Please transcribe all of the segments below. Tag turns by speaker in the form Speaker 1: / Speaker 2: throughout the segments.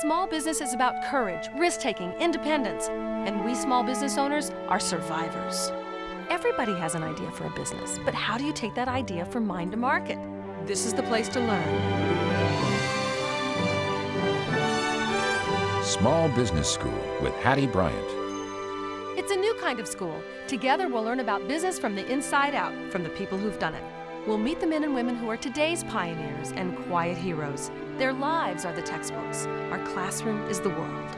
Speaker 1: Small business is about courage, risk-taking, independence, and we small business owners are survivors. Everybody has an idea for a business, but how do you take that idea from mind to market? This is the place to learn.
Speaker 2: Small Business School with Hattie Bryant.
Speaker 1: It's a new kind of school. Together we'll learn about business from the inside out, from the people who've done it. We'll meet the men and women who are today's pioneers and quiet heroes. Their lives are the textbooks. Our classroom is the world.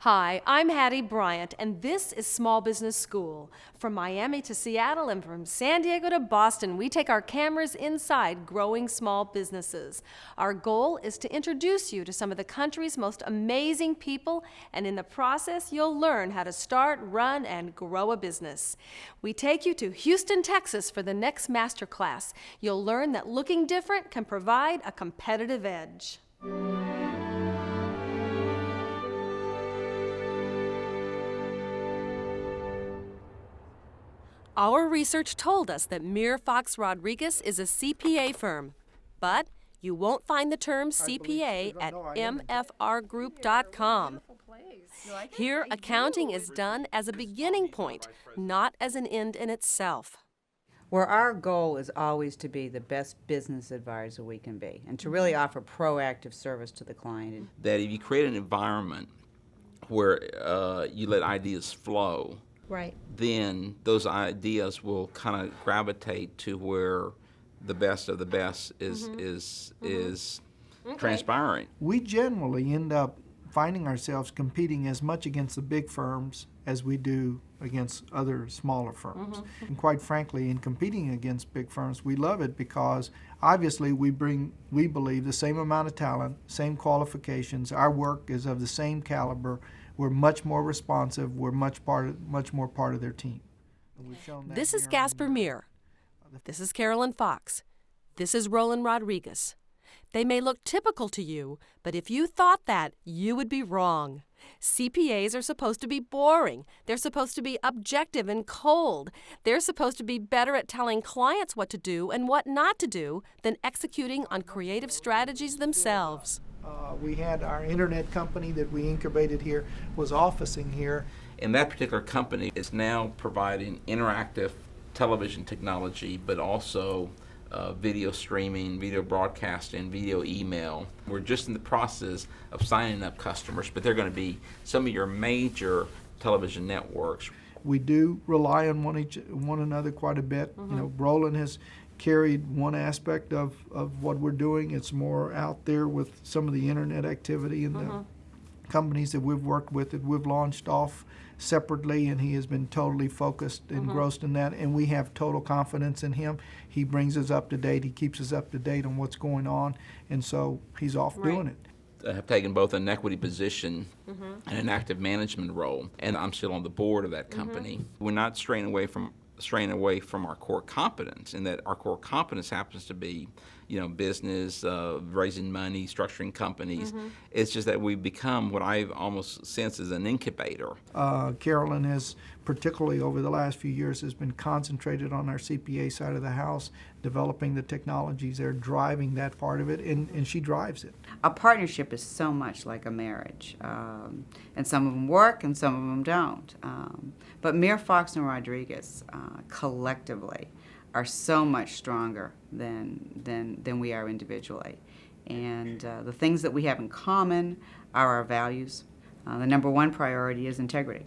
Speaker 1: Hi, I'm Hattie Bryant, and this is Small Business School. From Miami to Seattle and from San Diego to Boston, we take our cameras inside growing small businesses. Our goal is to introduce you to some of the country's most amazing people, and in the process, you'll learn how to start, run, and grow a business. We take you to Houston, Texas for the next masterclass. You'll learn that looking different can provide a competitive edge. Our research told us that Mir Fox Rodriguez is a CPA firm, but you won't find the term CPA at mfrgroup.com. Here, accounting is done as a beginning point, not as an end in itself.
Speaker 3: Where our goal is always to be the best business advisor we can be and to really offer proactive service to the client.
Speaker 4: That if you create an environment where you let ideas flow,
Speaker 1: Right.
Speaker 4: then those ideas will kind of gravitate to where the best of the best is transpiring.
Speaker 5: We generally end up finding ourselves competing as much against the big firms as we do against other smaller firms. And quite frankly, in competing against big firms, we love it because obviously we believe, the same amount of talent, same qualifications. Our work is of the same caliber. We're much more responsive. We're much more part of their team.
Speaker 1: This is Gasper Mir. This is Carolyn Fox. This is Roland Rodriguez. They may look typical to you, but if you thought that, you would be wrong. CPAs are supposed to be boring. They're supposed to be objective and cold. They're supposed to be better at telling clients what to do and what not to do than executing on creative strategies themselves.
Speaker 5: We had our internet company that we incubated here, was officing here.
Speaker 4: And that particular company is now providing interactive television technology, but also video streaming, video broadcasting, video email. We're just in the process of signing up customers, but they're going to be some of your major television networks.
Speaker 5: We do rely on one another quite a bit. You know, Roland has carried one aspect of what we're doing. It's more out there with some of the internet activity and the companies that we've worked with that we've launched off separately, and he has been totally focused and engrossed in that, and we have total confidence in him. He brings us up to date. He keeps us up to date on what's going on, and so he's off doing it.
Speaker 4: I have taken both an equity position and an active management role, and I'm still on the board of that company. We're not straying away from our core competence, and that our core competence happens to be, business, raising money, structuring companies. It's just that we've become what I almost sense as an incubator.
Speaker 5: Carolyn has, particularly over the last few years, has been concentrated on our CPA side of the house, developing the technologies there, driving that part of it, and she drives it.
Speaker 3: A partnership is so much like a marriage, and some of them work and some of them don't. But Mir Fox and Rodriguez collectively are so much stronger than we are individually. And the things that we have in common are our values. The number one priority is integrity,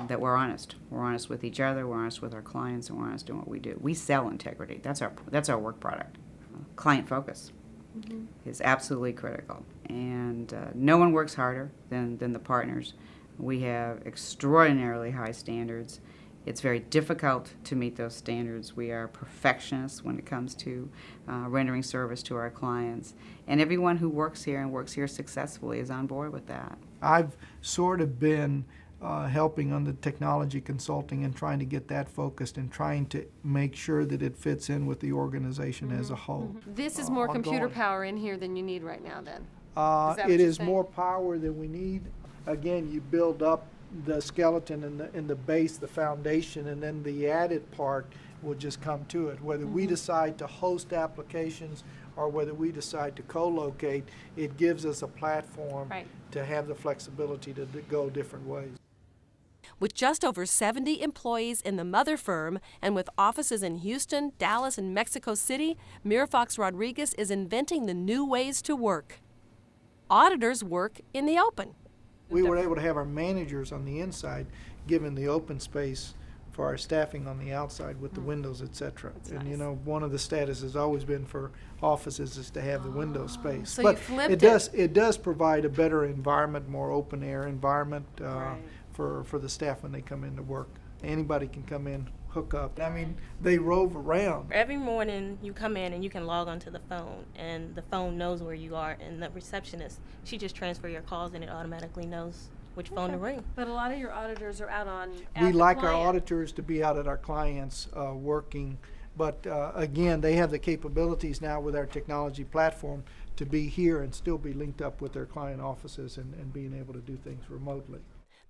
Speaker 3: that we're honest. We're honest with each other, we're honest with our clients, and we're honest in what we do. We sell integrity. That's our work product. Client focus is absolutely critical. And no one works harder than the partners. We have extraordinarily high standards. It's very difficult to meet those standards. We are perfectionists when it comes to rendering service to our clients. And everyone who works here and works here successfully is on board with that.
Speaker 5: I've sort of been helping on the technology consulting and trying to get that focused and trying to make sure that it fits in with the organization as a whole.
Speaker 1: This is more computer power in here than you need right now, then?
Speaker 5: It is more power than we need. Again, you build up the skeleton and the base, the foundation, and then the added part will just come to it. Whether we decide to host applications or whether we decide to co-locate, it gives us a platform
Speaker 1: Right.
Speaker 5: to have the flexibility to go different ways.
Speaker 1: With just over 70 employees in the mother firm and with offices in Houston, Dallas, and Mexico City, Mir Fox Rodriguez is inventing the new ways to work. Auditors work in the open.
Speaker 5: We were able to have our managers on the inside given the open space for our staffing on the outside with the windows, et cetera. And
Speaker 1: nice.
Speaker 5: you know, one of the status has always been for offices is to have the window space.
Speaker 1: So you
Speaker 5: but
Speaker 1: flipped
Speaker 5: it does provide a better environment, more open air environment
Speaker 1: Right.
Speaker 5: for the staff when they come in to work. Anybody can come in, hook up. I mean, they rove around.
Speaker 6: Every morning you come in and you can log onto the phone, and the phone knows where you are, and the receptionist, she just transfers your calls and it automatically knows which phone to ring.
Speaker 1: But a lot of your auditors are out on.
Speaker 5: We like our auditors to be out at our clients working, but again, they have the capabilities now with our technology platform to be here and still be linked up with their client offices and being able to do things remotely.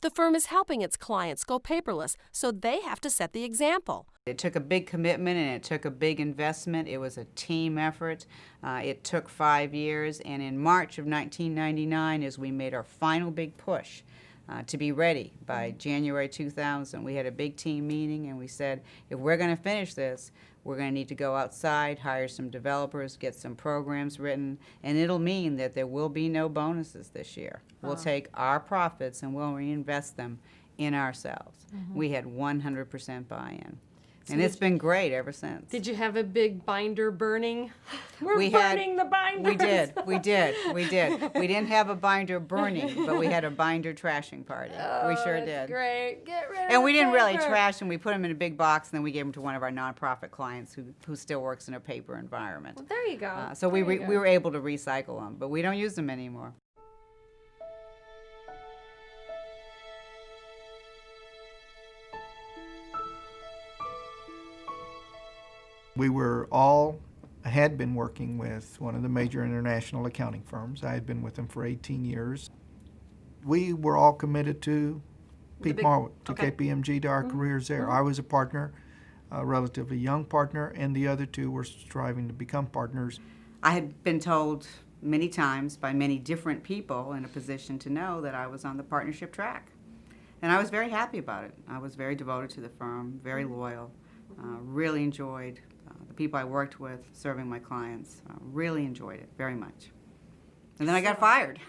Speaker 1: The firm is helping its clients go paperless, so they have to set the example.
Speaker 3: It took a big commitment and it took a big investment. It was a team effort. It took 5 years, and in March of 1999, as we made our final big push to be ready by January 2000, we had a big team meeting and we said, if we're going to finish this, we're going to need to go outside, hire some developers, get some programs written, and it'll mean that there will be no bonuses this year. We'll take our profits and we'll reinvest them in ourselves. We had 100% buy-in. And it's been great ever since.
Speaker 1: Did you have a big binder burning? We're
Speaker 3: We
Speaker 1: burning the binders.
Speaker 3: We did. We didn't have a binder burning, but we had a binder trashing party. We sure did.
Speaker 1: Great. Get rid of
Speaker 3: And we
Speaker 1: the
Speaker 3: didn't really
Speaker 1: paper.
Speaker 3: trash them. We put them in a big box, and then we gave them to one of our nonprofit clients who still works in a paper environment.
Speaker 1: Well, there you go.
Speaker 3: So we
Speaker 1: There you
Speaker 3: were able to recycle them, but we don't use them anymore.
Speaker 5: We had been working with one of the major international accounting firms. I had been with them for 18 years. We were all committed to Peak Marwood, to
Speaker 1: okay.
Speaker 5: KPMG, to our careers there. I was a partner, a relatively young partner, and the other two were striving to become partners.
Speaker 3: I had been told many times by many different people in a position to know that I was on the partnership track. And I was very happy about it. I was very devoted to the firm, very loyal, really enjoyed the people I worked with, serving my clients, really enjoyed it very much. And then I got fired.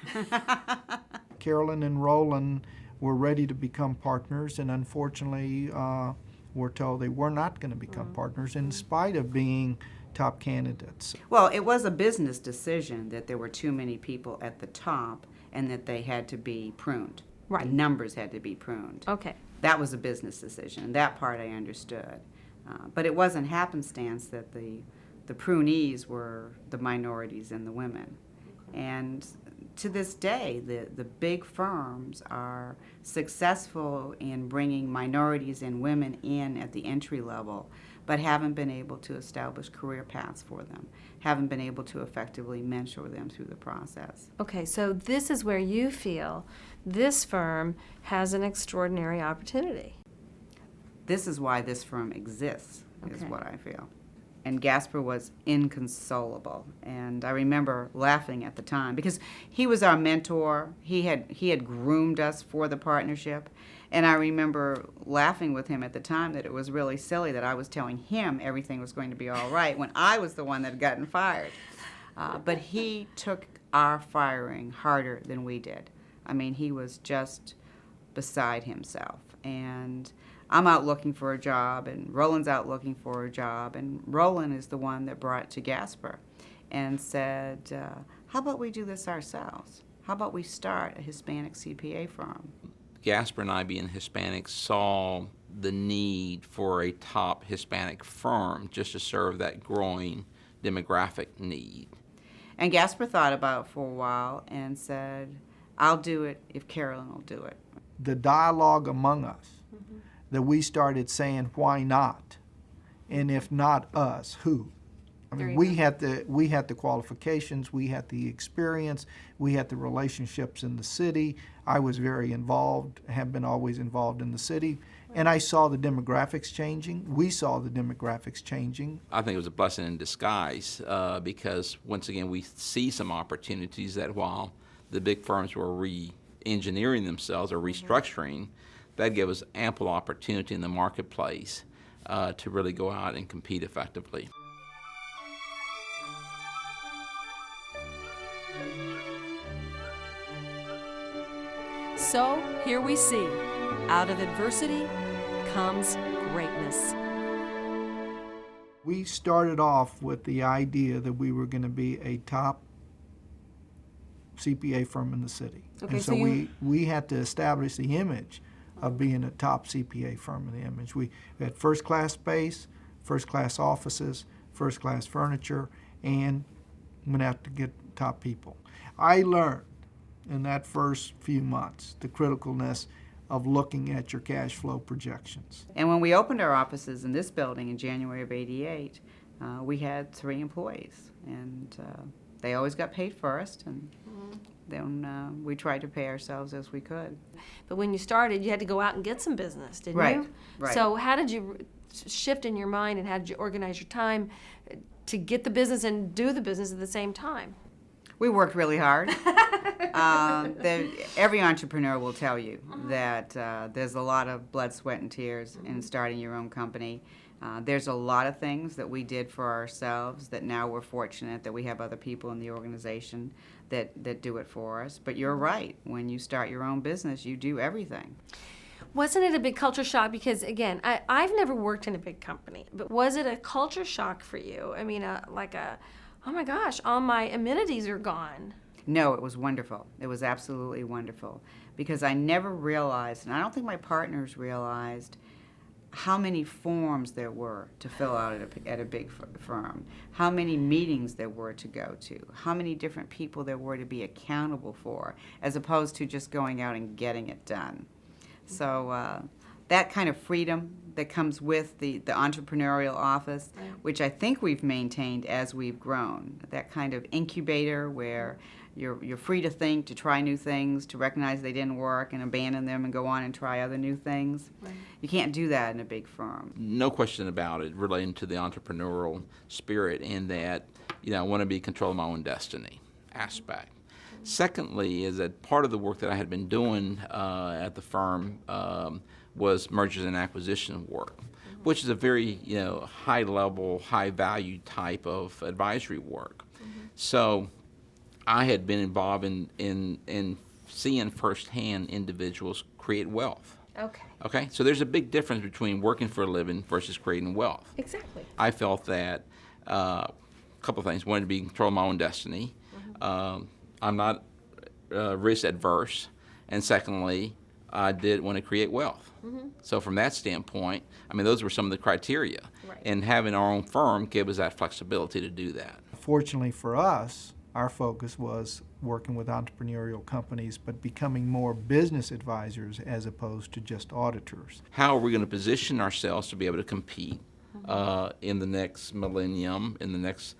Speaker 5: Carolyn and Roland were ready to become partners, and unfortunately were told they were not going to become partners in spite of being top candidates.
Speaker 3: Well, it was a business decision that there were too many people at the top and that they had to be pruned.
Speaker 1: Right.
Speaker 3: The numbers had to be pruned.
Speaker 1: Okay.
Speaker 3: That was a business decision, and that part I understood. But it wasn't happenstance that the prunees were the minorities and the women. And to this day, the big firms are successful in bringing minorities and women in at the entry level, but haven't been able to establish career paths for them, haven't been able to effectively mentor them through the process.
Speaker 1: Okay, so this is where you feel this firm has an extraordinary opportunity.
Speaker 3: This is why this firm exists, is
Speaker 1: Okay.
Speaker 3: what I feel. And Gasper was inconsolable. And I remember laughing at the time because he was our mentor. He had groomed us for the partnership. And I remember laughing with him at the time that it was really silly that I was telling him everything was going to be all right when I was the one that had gotten fired. But he took our firing harder than we did. I mean, he was just beside himself. And I'm out looking for a job, and Roland's out looking for a job, and Roland is the one that brought it to Gasper and said, how about we do this ourselves? How about we start a Hispanic CPA firm?
Speaker 4: Gasper and I, being Hispanic, saw the need for a top Hispanic firm just to serve that growing demographic need.
Speaker 3: And Gasper thought about it for a while and said, I'll do it if Carolyn will do it.
Speaker 5: The dialogue among us, that we started saying, why not? And if not us, who? I
Speaker 1: There
Speaker 5: mean,
Speaker 1: you
Speaker 5: we had the qualifications, we had the experience, we had the relationships in the city. I was very involved, have been always involved in the city, and I saw the demographics changing. We saw the demographics changing.
Speaker 4: I think it was a blessing in disguise because, once again, we see some opportunities that while the big firms were re-engineering themselves or restructuring, that gave us ample opportunity in the marketplace to really go out and compete effectively.
Speaker 1: So here we see, out of adversity comes greatness.
Speaker 5: We started off with the idea that we were going to be a top CPA firm in the city.
Speaker 1: Okay,
Speaker 5: and
Speaker 1: so
Speaker 5: we had to establish the image of being a top CPA firm in the image. We had first-class space, first-class offices, first-class furniture, and went out to get top people. I learned in that first few months the criticalness of looking at your cash flow projections.
Speaker 3: And when we opened our offices in this building in January of '88, we had 3 employees, and they always got paid first, and then we tried to pay ourselves as we could.
Speaker 1: But when you started, you had to go out and get some business, didn't
Speaker 3: Right,
Speaker 1: you?
Speaker 3: right.
Speaker 1: So how did you shift in your mind, and how did you organize your time to get the business and do the business at the same time?
Speaker 3: We worked really hard. Every entrepreneur will tell you that there's a lot of blood, sweat, and tears in starting your own company. There's a lot of things that we did for ourselves that now we're fortunate that we have other people in the organization that do it for us. But you're right. When you start your own business, you do everything.
Speaker 1: Wasn't it a big culture shock? Because, again, I've never worked in a big company, but was it a culture shock for you? I mean, oh my gosh, all my amenities are gone.
Speaker 3: No, it was wonderful. It was absolutely wonderful because I never realized, and I don't think my partners realized, how many forms there were to fill out at a big firm, how many meetings there were to go to, how many different people there were to be accountable for, as opposed to just going out and getting it done. So that kind of freedom that comes with the entrepreneurial office, which I think we've maintained as we've grown, that kind of incubator where you're free to think, to try new things, to recognize they didn't work and abandon them and go on and try other new things. Right. You can't do that in a big firm.
Speaker 4: No question about it relating to the entrepreneurial spirit in that, I want to be in control of my own destiny aspect. Secondly, is that part of the work that I had been doing at the firm was mergers and acquisition work, which is a very high level, high value type of advisory work. So I had been involved in seeing firsthand individuals create wealth. Okay. So there's a big difference between working for a living versus creating wealth.
Speaker 1: Exactly.
Speaker 4: I felt that a couple of things. Wanted to be in control of my own destiny. I'm not risk adverse, and secondly, I did want to create wealth. So from that standpoint, those were some of the criteria. Right. And having our own firm gave us that flexibility to do that.
Speaker 5: Fortunately for us, our focus was working with entrepreneurial companies, but becoming more business advisors as opposed to just auditors.
Speaker 4: How are we going to position ourselves to be able to compete in the next millennium, in the next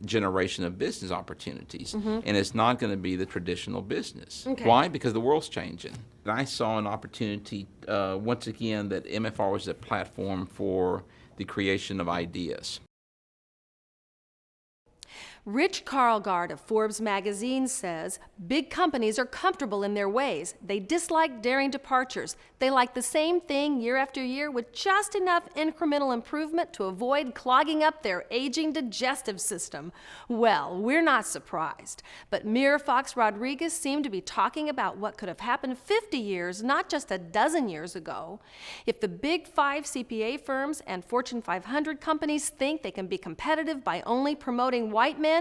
Speaker 4: generation of business opportunities? And it's not going to be the traditional business. Okay. Why? Because the world's changing. And I saw an opportunity, once again, that MFR was a platform for the creation of ideas.
Speaker 1: Rich Karlgaard of Forbes magazine says, big companies are comfortable in their ways. They dislike daring departures. They like the same thing year after year with just enough incremental improvement to avoid clogging up their aging digestive system. Well, we're not surprised. But Mir Fox Rodriguez seemed to be talking about what could have happened 50 years, not just a dozen years ago. If the big 5 CPA firms and Fortune 500 companies think they can be competitive by only promoting white men,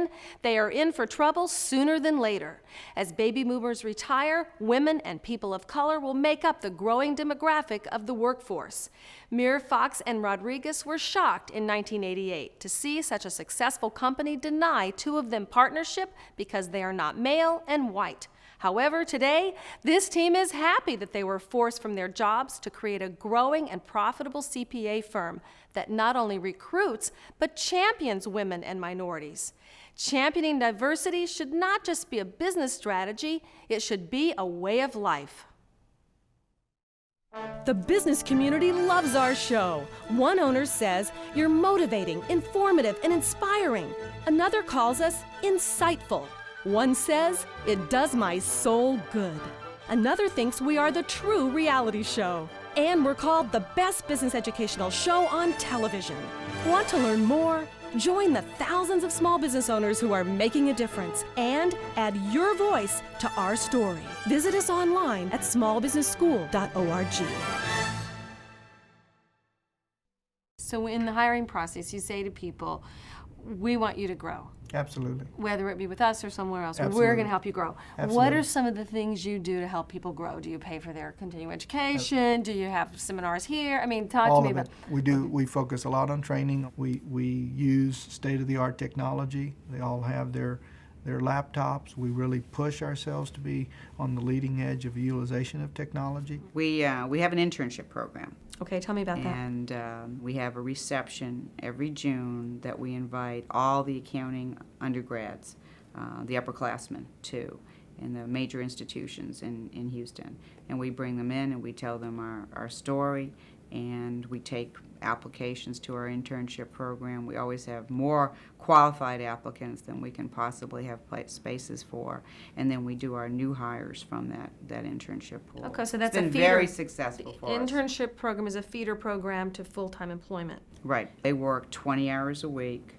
Speaker 1: they are in for trouble sooner than later. As baby boomers retire, women and people of color will make up the growing demographic of the workforce. Mir Fox and Rodriguez were shocked in 1988 to see such a successful company deny 2 of them partnership because they are not male and white. However, today, this team is happy that they were forced from their jobs to create a growing and profitable CPA firm that not only recruits, but champions women and minorities. Championing diversity should not just be a business strategy, it should be a way of life.
Speaker 7: The business community loves our show. One owner says, "You're motivating, informative, and inspiring." Another calls us insightful. One says, "It does my soul good." Another thinks we are the true reality show. And we're called the best business educational show on television. Want to learn more? Join the thousands of small business owners who are making a difference and add your voice to our story. Visit us online at smallbusinessschool.org.
Speaker 1: So in the hiring process, you say to people, we want you to grow,
Speaker 5: Absolutely.
Speaker 1: whether it be with us or somewhere else. We're
Speaker 5: Absolutely.
Speaker 1: going to help you grow. What
Speaker 5: Absolutely.
Speaker 1: are some of the things you do to help people grow? Do you pay for their continuing education? Do you have seminars here? I mean, talk
Speaker 5: All
Speaker 1: to me
Speaker 5: of
Speaker 1: about
Speaker 5: it. We do. We focus a lot on training. We use state-of-the-art technology. They all have their laptops. We really push ourselves to be on the leading edge of utilization of technology.
Speaker 3: We have an internship program.
Speaker 1: Okay, tell me about that.
Speaker 3: And we have a reception every June that we invite all the accounting undergrads, the upperclassmen too, in the major institutions in Houston. And we bring them in and we tell them our story, and we take applications to our internship program. We always have more qualified applicants than we can possibly have spaces for. And then we do our new hires from that internship pool.
Speaker 1: Okay, so that's
Speaker 3: it's been
Speaker 1: a feeder.
Speaker 3: very successful for us.
Speaker 1: Internship program is a feeder program to full-time employment.
Speaker 3: Right. They work 20 hours a week,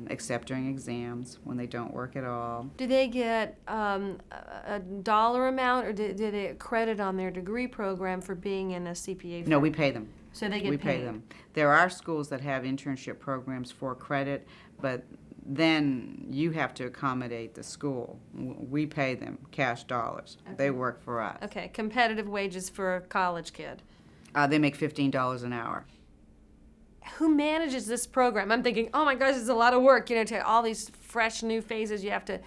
Speaker 3: except during exams when they don't work at all.
Speaker 1: Do they get a dollar amount, or do they get credit on their degree program for being in a CPA firm?
Speaker 3: No, we pay them.
Speaker 1: So they get
Speaker 3: We
Speaker 1: paid.
Speaker 3: pay them. There are schools that have internship programs for credit, but then you have to accommodate the school. We pay them cash dollars. They work for us.
Speaker 1: Okay, competitive wages for a college kid.
Speaker 3: They make $15 an hour.
Speaker 1: Who manages this program? I'm thinking, oh my gosh, it's a lot of work. You know, to all these fresh new phases, you have to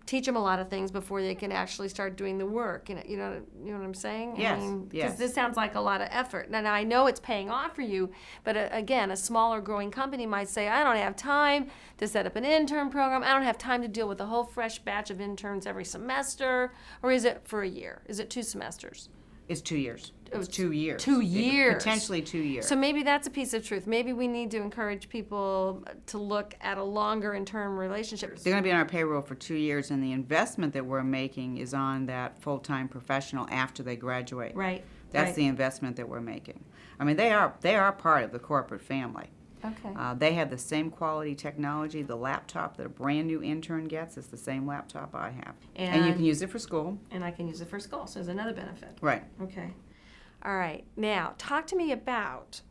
Speaker 1: teach them a lot of things before they can actually start doing the work. You know what I'm saying?
Speaker 3: Yes,
Speaker 1: Because
Speaker 3: yes.
Speaker 1: this sounds like a lot of effort. Now I know it's paying off for you, but again, a smaller growing company might say, I don't have time to set up an intern program. I don't have time to deal with a whole fresh batch of interns every semester. Or is it for a year? Is it 2 semesters?
Speaker 3: It's 2 years.
Speaker 1: Oh,
Speaker 3: It's 2 years.
Speaker 1: 2 years.
Speaker 3: Potentially 2 years.
Speaker 1: So maybe that's a piece of truth. Maybe we need to encourage people to look at a longer and term relationship.
Speaker 3: They're going to be on our payroll for 2 years, and the investment that we're making is on that full-time professional after they graduate.
Speaker 1: Right.
Speaker 3: That's
Speaker 1: right.
Speaker 3: the investment that we're making. I mean, they are part of the corporate family.
Speaker 1: Okay.
Speaker 3: They have the same quality technology. The laptop that a brand new intern gets is the same laptop I have. And you can use it for school.
Speaker 1: And I can use it for school, so there's another benefit.
Speaker 3: Right.
Speaker 1: Okay. All right. Now, talk to me about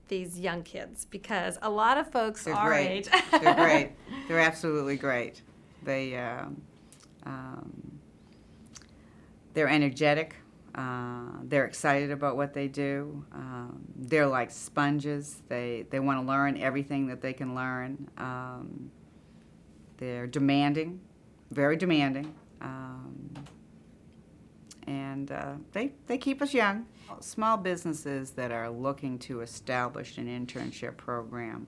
Speaker 1: these young kids, because a lot of folks
Speaker 3: They're
Speaker 1: our
Speaker 3: great.
Speaker 1: age.
Speaker 3: They're great. They're absolutely great. They're energetic. They're excited about what they do. They're like sponges. They want to learn everything that they can learn. They're demanding, very demanding. And they keep us young. Small businesses that are looking to establish an internship program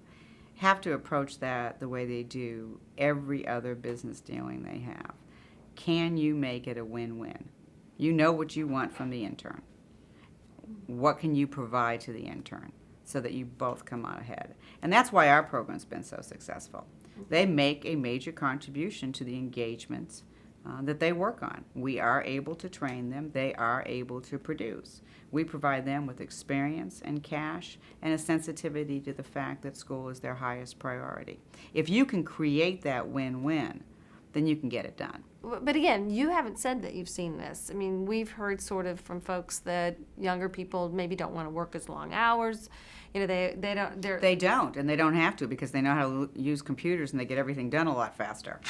Speaker 3: have to approach that the way they do every other business dealing they have. Can you make it a win-win? You know what you want from the intern. What can you provide to the intern so that you both come out ahead? And that's why our program's been so successful. They make a major contribution to the engagements that they work on. We are able to train them. They are able to produce. We provide them with experience and cash and a sensitivity to the fact that school is their highest priority. If you can create that win-win, then you can get it done.
Speaker 1: But again, you haven't said that you've seen this. I mean, we've heard sort of from folks that younger people maybe don't want to work as long hours. You know, they don't.
Speaker 3: They don't, and they don't have to because they know how to use computers and they get everything done a lot faster.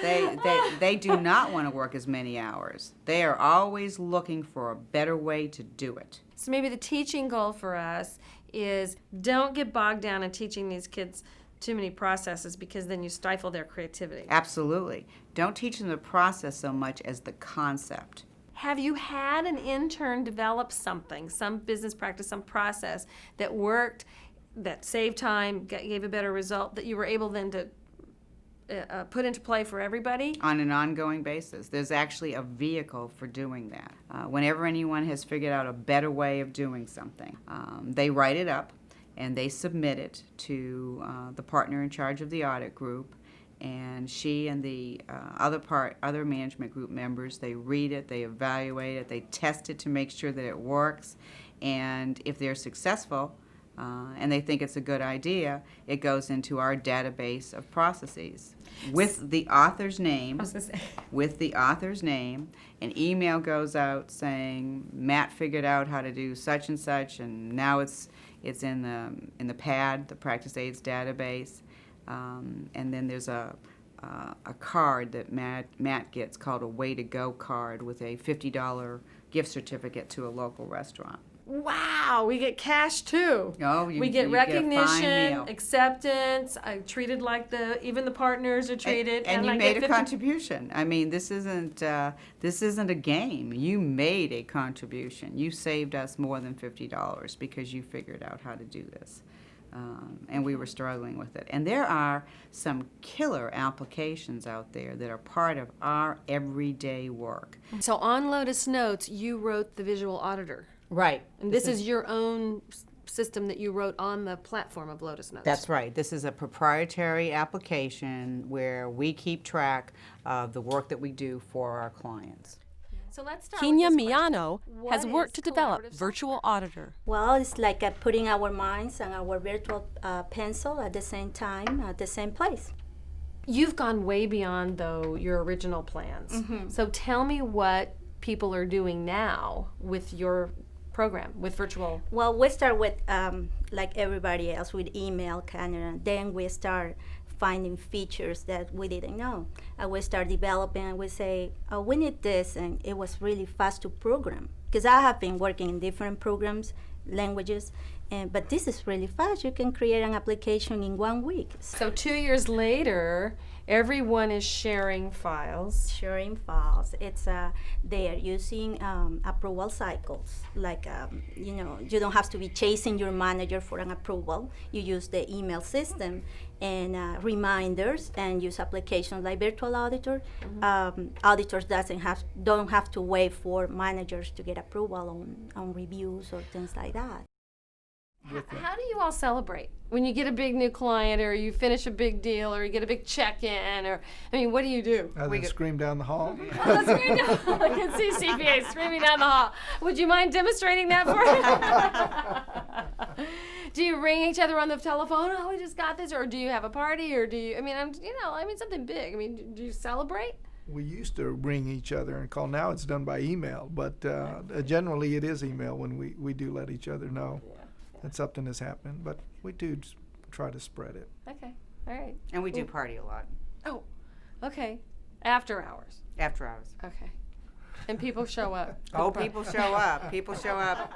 Speaker 3: They do not want to work as many hours. They are always looking for a better way to do it.
Speaker 1: So maybe the teaching goal for us is don't get bogged down in teaching these kids too many processes because then you stifle their creativity.
Speaker 3: Absolutely. Don't teach them the process so much as the concept.
Speaker 1: Have you had an intern develop something, some business practice, some process that worked, that saved time, gave a better result, that you were able then to put into play for everybody?
Speaker 3: On an ongoing basis. There's actually a vehicle for doing that. Whenever anyone has figured out a better way of doing something, they write it up and they submit it to the partner in charge of the audit group, and she and the other management group members, they read it, they evaluate it, they test it to make sure that it works, and if they're successful, and they think it's a good idea, it goes into our database of processes with the author's name. With the author's name, an email goes out saying Matt figured out how to do such and such, and now it's in the PAD, the Practice Aids database, and then there's a card that Matt gets called a Way to Go card with a $50 gift certificate to a local restaurant.
Speaker 1: Wow, we get cash too.
Speaker 3: Oh,
Speaker 1: we get
Speaker 3: you get a fine
Speaker 1: recognition,
Speaker 3: meal.
Speaker 1: acceptance. I'm treated like even the partners are treated.
Speaker 3: And you
Speaker 1: I
Speaker 3: made
Speaker 1: get
Speaker 3: a
Speaker 1: 50
Speaker 3: contribution. I mean, this isn't a game. You made a contribution. You saved us more than $50 because you figured out how to do this. And we were struggling with it. And there are some killer applications out there that are part of our everyday work.
Speaker 1: So on Lotus Notes, you wrote the visual auditor.
Speaker 8: Right.
Speaker 1: And this is your own system that you wrote on the platform of Lotus Notes.
Speaker 3: That's right. This is a proprietary application where we keep track of the work that we do for our clients.
Speaker 1: So let's start
Speaker 7: Kenya
Speaker 1: with this question.
Speaker 7: Miano
Speaker 1: What
Speaker 7: has worked
Speaker 1: is
Speaker 7: to develop
Speaker 1: collaborative
Speaker 7: Virtual Auditor.
Speaker 9: Well, it's like putting our minds and our virtual pencil at the same time, at the same place.
Speaker 1: You've gone way beyond, though, your original plans.
Speaker 9: Mm-hmm.
Speaker 1: So tell me what people are doing now with your program, with virtual.
Speaker 9: Well, we start with, like everybody else, with email, camera. Then we start finding features that we didn't know. We start developing, and we say, oh, we need this, and it was really fast to program. Because I have been working in different programs, languages, but this is really fast. You can create an application in 1 week.
Speaker 1: So 2 years later, everyone is sharing files.
Speaker 9: Sharing files. It's they are using approval cycles. Like you don't have to be chasing your manager for an approval. You use the email system and reminders, and use applications like Virtual Auditor. Auditors don't have to wait for managers to get approval on reviews or things like that.
Speaker 1: How do you all celebrate when you get a big new client, or you finish a big deal, or you get a big check-in, or what do you do?
Speaker 5: They scream down the hall.
Speaker 1: Oh, scream down. I can see CPA screaming down the hall. Would you mind demonstrating that for us? Do you ring each other on the telephone? Oh, we just got this, or do you have a party, or do you? Something big. Do you celebrate?
Speaker 5: We used to ring each other and call. Now it's done by email, but generally it is email when we do let each other know that something has happened. But we do try to spread it.
Speaker 1: Okay, all right.
Speaker 3: And we do party a lot.
Speaker 1: Oh, okay. After hours.
Speaker 3: After hours.
Speaker 1: Okay. And people show up.
Speaker 3: Oh, people show up. People show up.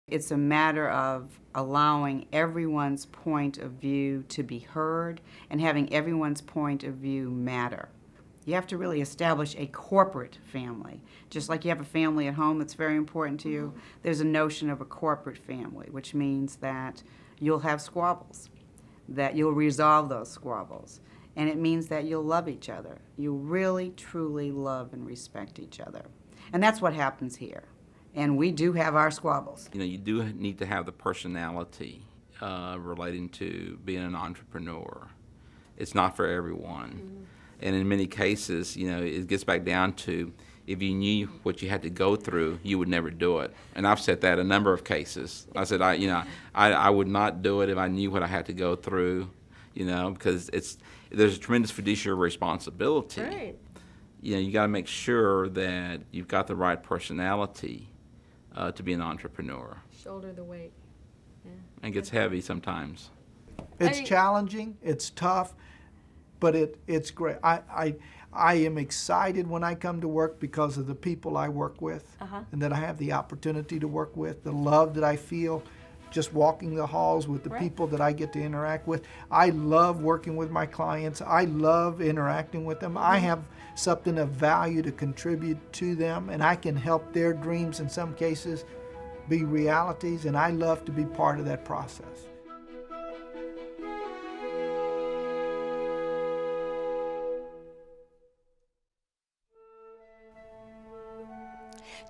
Speaker 3: It's a matter of allowing everyone's point of view to be heard and having everyone's point of view matter. You have to really establish a corporate family. Just like you have a family at home that's very important to you, there's a notion of a corporate family, which means that you'll have squabbles, that you'll resolve those squabbles, and it means that you'll love each other. You really, truly love and respect each other. And that's what happens here. And we do have our squabbles.
Speaker 4: You do need to have the personality relating to being an entrepreneur. It's not for everyone. And in many cases, it gets back down to if you knew what you had to go through, you would never do it. And I've said that a number of cases. I said, I would not do it if I knew what I had to go through, because there's a tremendous fiduciary responsibility.
Speaker 1: Right.
Speaker 4: You got to make sure that you've got the right personality to be an entrepreneur.
Speaker 1: Shoulder the weight.
Speaker 4: And it gets heavy sometimes.
Speaker 5: It's challenging, it's tough, but it's great. I am excited when I come to work because of the people I work with, and that I have the opportunity to work with, the love that I feel just walking the halls with the people that I get to interact with. I love working with my clients. I love interacting with them. I have something of value to contribute to them, and I can help their dreams in some cases be realities, and I love to be part of that process.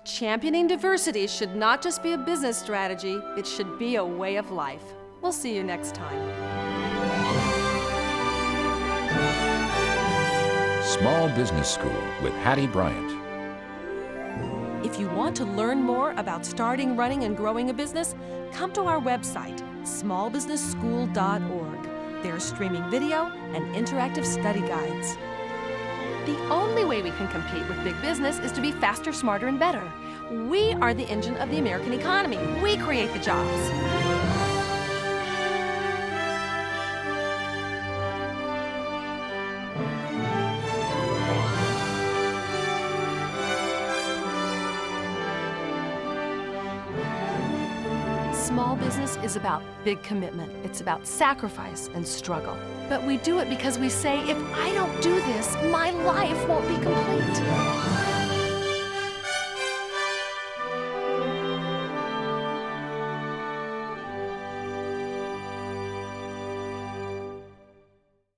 Speaker 1: Championing diversity should not just be a business strategy, it should be a way of life. We'll see you next time.
Speaker 2: Small Business School with Hattie Bryant.
Speaker 7: If you want to learn more about starting, running, and growing a business, come to our website, smallbusinessschool.org. There's streaming video and interactive study guides.
Speaker 1: The only way we can compete with big business is to be faster, smarter, and better. We are the engine of the American economy. We create the jobs. Small business is about big commitment. It's about sacrifice and struggle. But we do it because we say, if I don't do this, my life won't be complete.